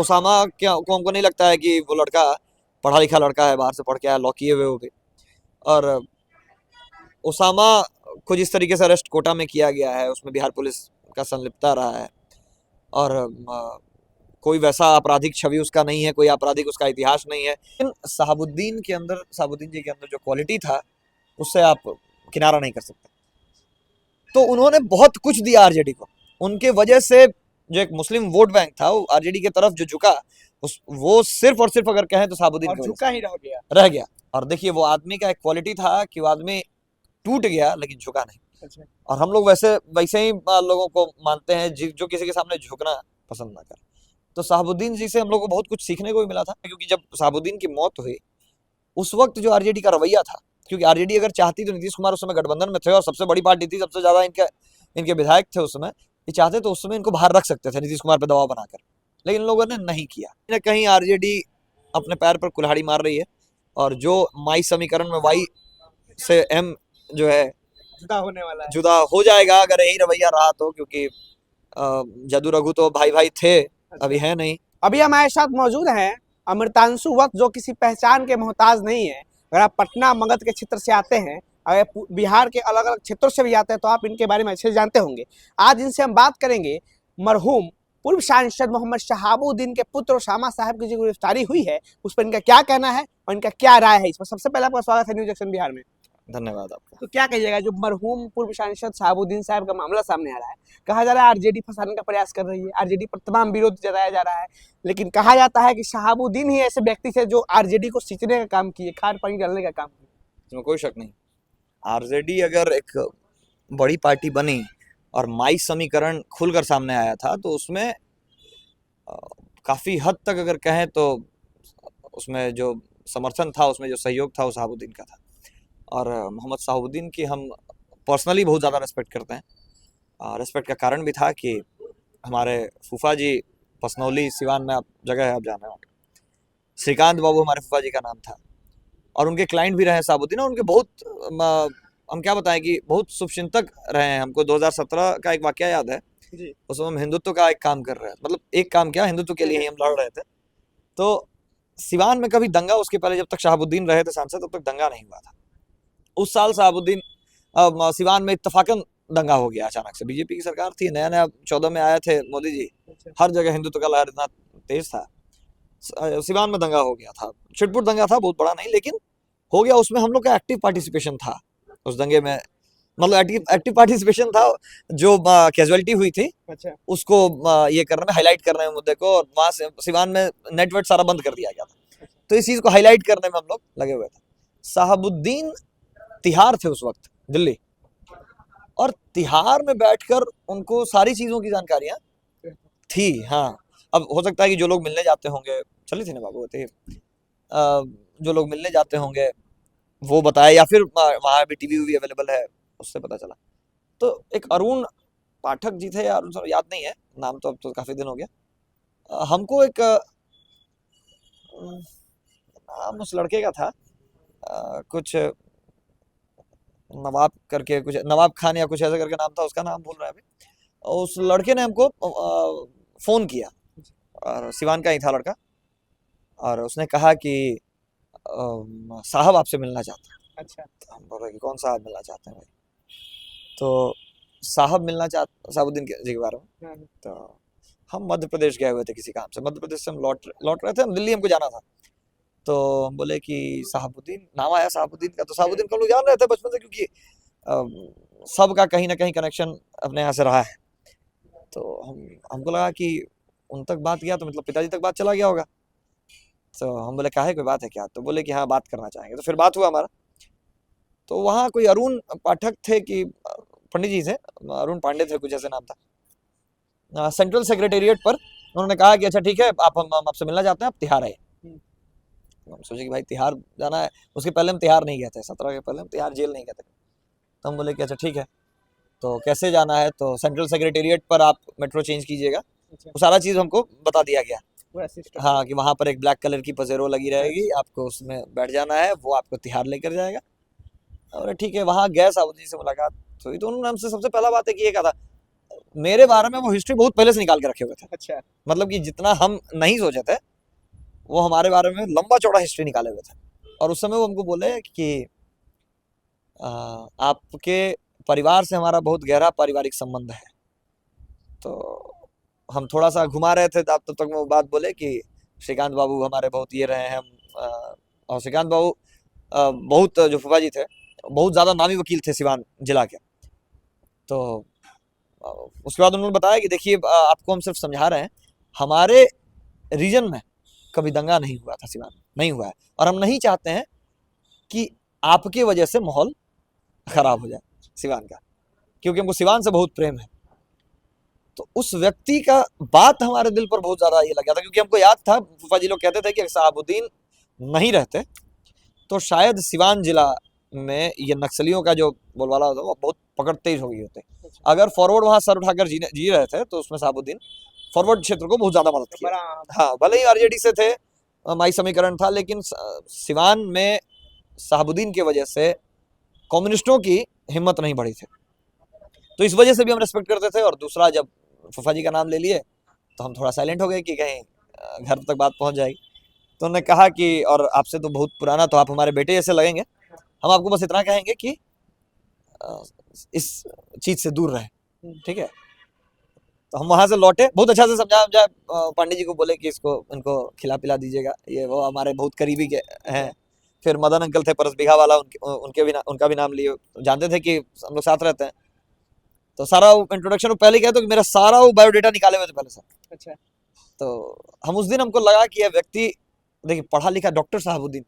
उसामा क्या को हमको नहीं लगता है कि वो लड़का पढ़ा लिखा लड़का है, बाहर से पढ़ के आया, लॉ किए हुए वो भी। और उसामा को जिस तरीके से अरेस्ट कोटा में किया गया है उसमें बिहार पुलिस का संलिप्तता रहा है। और कोई वैसा आपराधिक छवि उसका नहीं है, कोई आपराधिक उसका इतिहास नहीं है। लेकिन साहबुद्दीन जी के अंदर जो क्वालिटी था उससे आप किनारा नहीं कर सकते। तो उन्होंने बहुत कुछ दिया आरजेडी को। उनके वजह से जो एक मुस्लिम वोट बैंक था वो आरजेडी की तरफ जो झुका, वो सिर्फ और सिर्फ अगर कहें तो साहबुद्दीन की वजह झुका ही रह गया। और देखिए वो आदमी का एक क्वालिटी था कि वो आदमी टूट गया लेकिन झुका नहीं। अच्छा। और हम लोग वैसे ही लोगों को मानते हैं जो किसी के सामने झुकना पसंद ना करे। तो साहबुद्दीन जी से हम लोग को बहुत कुछ सीखने को भी मिला था, क्योंकि जब साहबुद्दीन की मौत हुई उस वक्त जो आरजेडी का रवैया था, क्योंकि आरजेडी अगर चाहती तो नीतीश कुमार उस समय गठबंधन में थे और सबसे बड़ी पार्टी थी, सबसे ज्यादा इनके विधायक थे उस समय, ये चाहते तो उस समय इनको बाहर रख सकते थे नीतीश कुमार पर दबाव बनाकर, लेकिन लोगों ने नहीं किया। कहीं आरजेडी अपने पैर पर कुल्हाड़ी मार रही है और जो माई समीकरण में वाई से एम जो है जुदा हो जाएगा अगर यही रवैया रहा तो, क्योंकि जदू रघु तो भाई भाई थे, अभी है नहीं। अभी हमारे साथ मौजूद हैं अमृतांशु वक्त, जो किसी पहचान के मोहताज नहीं है। अगर आप पटना मगध के क्षेत्र से आते हैं, अगर बिहार के अलग अलग क्षेत्रों से भी आते हैं तो आप इनके बारे में अच्छे से जानते होंगे। आज इनसे हम बात करेंगे मरहूम पूर्व सांसद मोहम्मद शहाबुद्दीन के पुत्र उसामा साहब की जो गिरफ्तारी हुई है उस पर इनका क्या कहना है और इनका क्या राय है इस पर। सबसे पहले आपका स्वागत है न्यूज एक्शन बिहार में। धन्यवाद आपका। तो क्या कहिएगा, जो मरहूम पूर्व सांसद शहाबुद्दीन साहब का मामला सामने आ रहा है, कहा जा रहा है आरजेडी फंसाने का प्रयास कर रही है, आरजेडी पर तमाम विरोध जताया जा रहा है, लेकिन कहा जाता है कि शहाबुद्दीन ही ऐसे व्यक्ति थे जो आरजेडी को सींचने का काम किए, खाद पानी डालने का काम किए। इसमें कोई शक नहीं। आरजेडी अगर एक बड़ी पार्टी बनी और माई समीकरण खुलकर सामने आया था तो उसमें काफी हद तक अगर कहें तो उसमें जो समर्थन था, उसमें जो सहयोग था वो शहाबुद्दीन का था। और मोहम्मद शहाबुद्दीन की हम पर्सनली बहुत ज़्यादा रेस्पेक्ट करते हैं। रेस्पेक्ट का कारण भी था कि हमारे फूफा जी पसनौली सिवान में आप जगह है, आप जाने होंगे, श्रीकांत बाबू हमारे फूफा जी का नाम था और उनके क्लाइंट भी रहे शहाबुद्दीन। और उनके बहुत हम क्या बताएं कि बहुत शुभचिंतक रहे हैं। हमको 2017 का एक वाकया याद है जी। उस समय हम हिंदुत्व का एक काम कर रहे हैं, मतलब एक काम क्या, हिंदुत्व के लिए ही हम लड़ रहे थे। तो सिवान में कभी दंगा, उसके पहले जब तक शहाबुद्दीन रहे थे सांसद तब तक दंगा नहीं हुआ था। उस साल शहाबुद्दीन सिवान में इत्तफाकन दंगा हो गया अचानक से। बीजेपी की सरकार थी, नया नया 14 में आए थे मोदी जी, हर जगह हिंदुत्व का लहर इतना तेज था। सिवान में दंगा हो गया था, छिटपुट दंगा था, बहुत बड़ा नहीं लेकिन हो गया। उसमें हम लोग का एक्टिव पार्टिसिपेशन था उस दंगे में, मतलब एक्टिव पार्टिसिपेशन था। जो कैजुअलिटी हुई थी अच्छा, उसको ये करने में, हाईलाइट करने में मुद्दे को, और वहां से सिवान में नेटवर्क सारा बंद कर दिया गया था। तो इस चीज को हाईलाइट करने में हम लोग लगे हुए थे। शहाबुद्दीन तिहाड़ थे उस वक्त दिल्ली, और तिहाड़ में बैठकर उनको सारी चीजों की जानकारियां थी। हाँ, अब हो सकता है कि जो लोग मिलने जाते होंगे, चली थी ना बाबू होते, जो लोग मिलने जाते होंगे वो बताए, या फिर वहां भी टीवी भी अवेलेबल है, उससे पता चला। तो एक अरुण पाठक जी थे, यार याद नहीं है नाम, तो अब तो काफी दिन हो गया। हमको एक नाम उस लड़के का था, कुछ नवाब करके, कुछ नवाब खान या कुछ ऐसा करके नाम था, उसका नाम भूल रहा है अभी। उस लड़के ने हमको फोन किया, और सिवान का ही था लड़का, और उसने कहा कि साहब आपसे मिलना चाहते हैं। अच्छा, तो हम बोले कि कौन साहब मिलना चाहते हैं भाई? तो साहब मिलना चाहते शहाबुद्दीन जी के बारे में। तो हम मध्य प्रदेश गए हुए थे किसी काम से, मध्य प्रदेश से हम लौट रहे थे, हम दिल्ली हमको जाना था। तो हम बोले कि शहाबुद्दीन, नाम आया शहाबुद्दीन का, तो शहाबुद्दीन को हम लोग जान रहे थे बचपन से, क्योंकि सबका कहीं ना कहीं कनेक्शन अपने यहाँ से रहा है। तो हमको लगा कि उन तक बात गया तो मतलब पिताजी तक बात चला गया होगा। तो हम बोले काहे, कोई बात है क्या? तो बोले कि हाँ बात करना चाहेंगे। तो फिर बात हुआ हमारा। तो वहाँ कोई अरुण पाठक थे कि पंडित जी थे, अरुण पांडे थे, कुछ ऐसे नाम था। सेंट्रल सेक्रेटेरिएट पर उन्होंने कहा कि अच्छा ठीक है, हम आपसे मिलना चाहते हैं, आप तिहाड़ आए। हम सोचे कि भाई तिहाड़ जाना है, उसके पहले हम तिहाड़ नहीं गए थे, 17 के पहले हम तिहाड़ जेल नहीं गए थे। तो हम बोले कि अच्छा ठीक है, तो कैसे जाना है? तो सेंट्रल सेक्रेटेरिएट पर आप मेट्रो चेंज कीजिएगा। वो सारा चीज़ हमको बता दिया गया। हाँ, कि वहाँ पर एक ब्लैक कलर की पजेरो लगी रहेगी, आपको उसमें बैठ जाना है, वो आपको तिहाड़ लेकर जाएगा। और ठीक है, वहाँ गए, शहाबुद्दीन से मुलाकात हुई। तो उन्होंने हमसे सबसे पहला बात है कि ये कहा था, मेरे बारे में वो हिस्ट्री बहुत पहले से निकाल के रखे हुए थे। अच्छा। मतलब कि जितना हम नहीं सोचे थे, वो हमारे बारे में लंबा चौड़ा हिस्ट्री निकाले हुए थे। और उस समय वो हमको बोले कि आपके परिवार से हमारा बहुत गहरा पारिवारिक संबंध है। तो हम थोड़ा सा घुमा रहे थे, तब तक वो बात बोले कि श्रीकांत बाबू हमारे बहुत ये रहे हैं हम। और श्रीकांत बाबू बहुत, जो फूफा जी थे, बहुत ज़्यादा नामी वकील थे सिवान जिला के। तो उसके बाद उन्होंने बताया कि देखिए, आपको हम सिर्फ समझा रहे हैं, हमारे रीजन में कभी दंगा नहीं हुआ था, सिवान में नहीं हुआ है, और हम नहीं चाहते हैं कि आपके वजह से माहौल खराब हो जाए सिवान का, क्योंकि हमको सिवान से बहुत प्रेम है। तो उस व्यक्ति का बात हमारे दिल पर बहुत ज़्यादा ये लग गया था, क्योंकि हमको याद था फूफा जी लोग कहते थे कि शहाबुद्दीन नहीं रहते तो शायद सिवान जिला में ये नक्सलियों का जो बोलबाला होता वो बहुत पकड़ तेज हो गई होती। अगर फॉरवर्ड वहाँ सर उठाकर जी रहे थे तो उसमें शहाबुद्दीन फॉरवर्ड क्षेत्र को बहुत ज़्यादा मदद किया। हाँ, भले ही आरजेडी से थे, माई समीकरण था, लेकिन सिवान में शहाबुद्दीन की वजह से कम्युनिस्टों की हिम्मत नहीं बढ़ी थी। तो इस वजह से भी हम रेस्पेक्ट करते थे। और दूसरा, जब फूफा जी का नाम ले लिए तो हम थोड़ा साइलेंट हो गए कि कहीं घर तक बात पहुंच जाएगी। तो उन्होंने कहा कि और आपसे तो बहुत पुराना, तो आप हमारे बेटे जैसे लगेंगे, हम आपको बस इतना कहेंगे कि इस चीज़ से दूर रहें, ठीक है। तो हम वहाँ से लौटे, बहुत अच्छा से समझा पांडे जी को बोले कि इसको इनको खिला पिला दीजिएगा, ये वो हमारे बहुत करीबी के हैं। फिर मदन अंकल थे परस बिघा वाला, उनका भी नाम लिए, जानते थे कि हम लोग साथ रहते हैं। तो सारा इंट्रोडक्शन पहले क्या, तो मेरा सारा वो बायोडेटा निकाले हुए थे पहले से। अच्छा। तो हम उस दिन, हमको लगा कि यह व्यक्ति, देखिए पढ़ा लिखा डॉक्टर शहाबुद्दीन,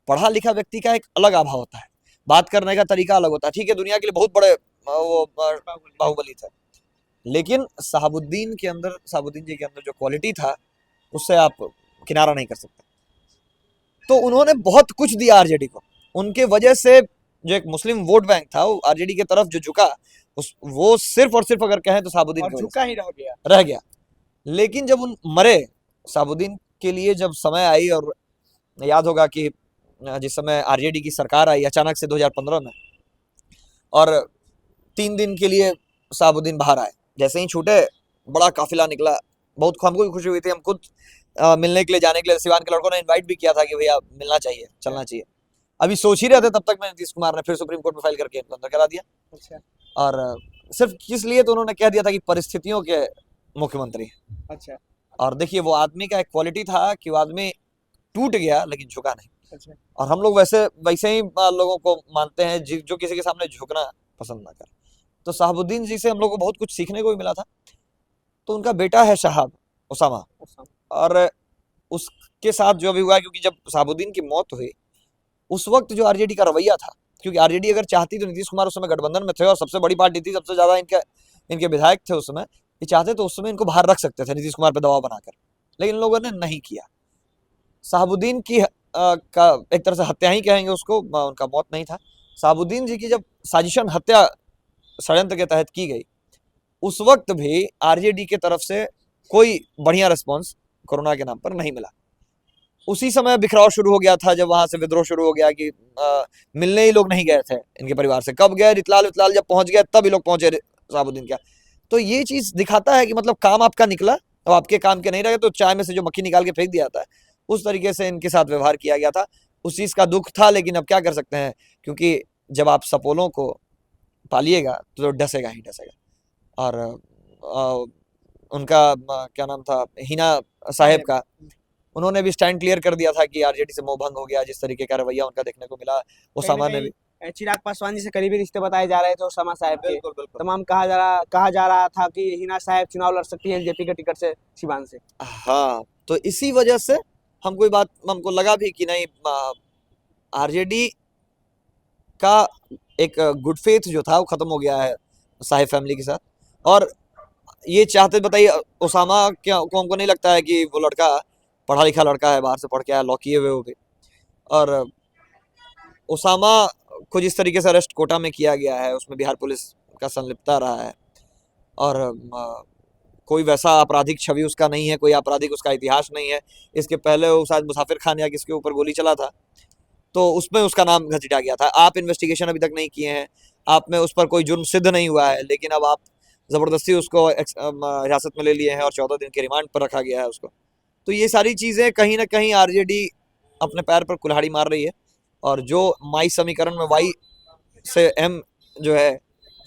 पढ़ा लिखा व्यक्ति का एक अलग आभा होता है, बात करने का तरीका अलग होता है। ठीक है, दुनिया के लिए बहुत बड़े वो बाहुबली थे, लेकिन शहाबुद्दीन जी के अंदर जो क्वालिटी था, उससे आप किनारा नहीं कर सकते। तो उन्होंने बहुत कुछ दिया आरजेडी को। उनके वजह से जो एक मुस्लिम वोट बैंक था, वो आरजेडी की तरफ जो झुका, वो सिर्फ और सिर्फ अगर कहें तो शहाबुद्दीन की वजह झुका ही रह गया। लेकिन जब उन मरे, शहाबुद्दीन के लिए जब समय आई, और याद होगा कि जिस समय आरजेडी की सरकार आई अचानक से 2015 में, और 3 दिन के लिए शहाबुद्दीन बाहर आए, जैसे ही छूटे बड़ा काफिला निकला। बहुत हमको भी खुशी हुई थी, हम खुद मिलने के लिए, जाने के लिए सिवान के लड़कों ने इनवाइट भी किया था कि भैया मिलना चाहिए, चलना चाहिए। अभी सोच ही रहे थे, तब तक में नीतीश कुमार ने फिर सुप्रीम कोर्ट में फाइल करके इनको अंदर करा दिया। अच्छा। और सिर्फ किस लिए, तो उन्होंने कह दिया था कि परिस्थितियों के मुख्यमंत्री। अच्छा। और देखिए, वो आदमी का एक क्वालिटी था कि वो आदमी टूट गया लेकिन झुका नहीं। अच्छा। और हम लोग वैसे ही लोगों को मानते हैं जो किसी के सामने झुकना पसंद ना करे। तो शहाबुद्दीन जी से हम लोग को बहुत कुछ सीखने को भी मिला था। तो उनका बेटा है शहाब उसामा, और उसके साथ जो अभी हुआ है, क्योंकि जब शहाबुद्दीन की मौत हुई उस वक्त जो आरजेडी का रवैया था, क्योंकि आरजेडी अगर चाहती तो नीतीश कुमार उस समय गठबंधन में थे और सबसे बड़ी पार्टी थी, सबसे ज्यादा इनके विधायक थे उस समय, ये चाहते तो उस समय इनको बाहर रख सकते थे नीतीश कुमार पर दबाव बनाकर, लेकिन इन लोगों ने नहीं किया। शहाबुद्दीन की का एक तरह से हत्या ही कहेंगे उसको, उनका मौत नहीं था। शहाबुद्दीन जी की जब साजिशन हत्या षड्यंत्र के तहत की गई, उस वक्त भी आरजेडी के तरफ से कोई बढ़िया रिस्पॉन्स कोरोना के नाम पर नहीं मिला। उसी समय बिखराव शुरू हो गया था, जब वहां से विद्रोह शुरू हो गया कि मिलने ही लोग नहीं गए थे इनके परिवार से। कब गए, रितलाल जब पहुंच गए तब ही लोग पहुंचे शहाबुद्दीन का। तो ये चीज दिखाता है कि मतलब काम आपका निकला, अब आपके काम के नहीं रहे तो चाय में से जो मक्खी निकाल के फेंक दिया था, उस तरीके से इनके साथ व्यवहार किया गया था। उस चीज का दुख था, लेकिन अब क्या कर सकते हैं, क्योंकि जब आप सपोलों को पालिएगा तो डसेगा ही डसेगा। और उनका क्या नाम था, हिना साहेब का, उन्होंने भी स्टैंड क्लियर कर दिया था कि आरजेडी से मोह भंग हो गया, जिस तरीके का रवैया उनका देखने को मिला। ओसामा ने भी, चिराग पासवान जी से करीबी रिश्ते बताए जा रहे थे ओसामा साहब के। बिल्कुल बिल्कुल तमाम कहा जा रहा था कि हिना साहब चुनाव लड़ सकती है एलजेपी के टिकट से सिवान से। हाँ, तो इसी वजह से हमको बात, हमको लगा भी कि नहीं, आरजेडी का एक गुड फेथ जो था वो खत्म हो गया है साहिब फैमिली के साथ। और ये चाहते, बताइए, ओसामा क्या को हमको नहीं लगता है कि वो लड़का पढ़ा लिखा लड़का है, बाहर से पढ़ के आया, लॉ किए हुए वो भी। और ओसामा को जिस तरीके से अरेस्ट कोटा में किया गया है, उसमें बिहार पुलिस का संलिप्तता रहा है, और कोई वैसा आपराधिक छवि उसका नहीं है, कोई आपराधिक उसका इतिहास नहीं है। इसके पहले वो शायद मुसाफिर खान या किसके ऊपर गोली चला था, तो उसमें उसका नाम घसीटा गया था। आप इन्वेस्टिगेशन अभी तक नहीं किए हैं, आप में उस पर कोई जुर्म सिद्ध नहीं हुआ है, लेकिन अब आप ज़बरदस्ती उसको हिरासत में ले लिए हैं और 14 दिन के रिमांड पर रखा गया है उसको। तो ये सारी चीज़ें कहीं ना कहीं आरजेडी अपने पैर पर कुल्हाड़ी मार रही है, और जो माई समीकरण में वाई से एम जो है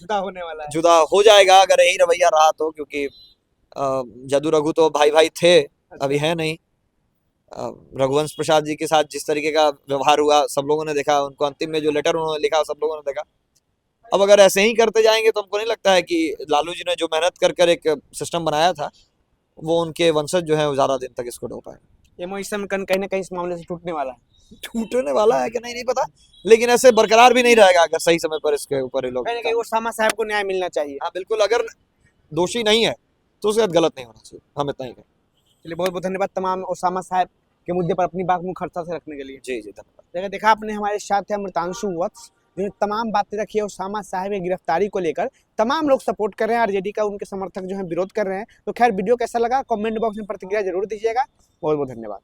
जुदा होने वाला है। जुदा हो जाएगा अगर यही रवैया रहा तो, क्योंकि जादू रघु तो भाई भाई थे, अभी है नहीं। रघुवंश प्रसाद जी के साथ जिस तरीके का व्यवहार हुआ सब लोगों ने देखा, उनको अंतिम में जो लेटर उन्होंने लिखा सब लोगों ने देखा। अब अगर ऐसे ही करते जाएंगे तो हमको नहीं लगता है कि लालू जी ने जो मेहनत कर कर एक सिस्टम बनाया था वो उनके वंशज जो है वो ज्यादा दिन तक इसको ढो पाए। ये मोहित समीकरण कहीं ना कहीं इस मामले से टूटने वाला है। टूटने वाला है कि नहीं पता, लेकिन ऐसे बरकरार भी नहीं रहेगा अगर सही समय पर इसके ऊपर ये लोग। कहीं ना कहीं ओसामा साहब को न्याय मिलना चाहिए। हाँ बिल्कुल, अगर दोषी नहीं है तो उसके साथ गलत नहीं होना चाहिए, हम इतना ही कहें। चलिए बहुत बहुत धन्यवाद तमाम ओसामा साहब के मुद्दे पर अपनी बात मुखरता से रखने के लिए। जी जी धन्यवाद। देखा आपने हमारे साथ है अमृतांशु वत्स, जिन्होंने तमाम बातें रखी है ओसामा साहब की गिरफ्तारी को लेकर। तमाम लोग सपोर्ट कर रहे हैं आरजेडी का, उनके समर्थक जो है विरोध कर रहे हैं। तो खैर वीडियो कैसा लगा कमेंट बॉक्स में प्रतिक्रिया जरूर दीजिएगा। बहुत बहुत धन्यवाद।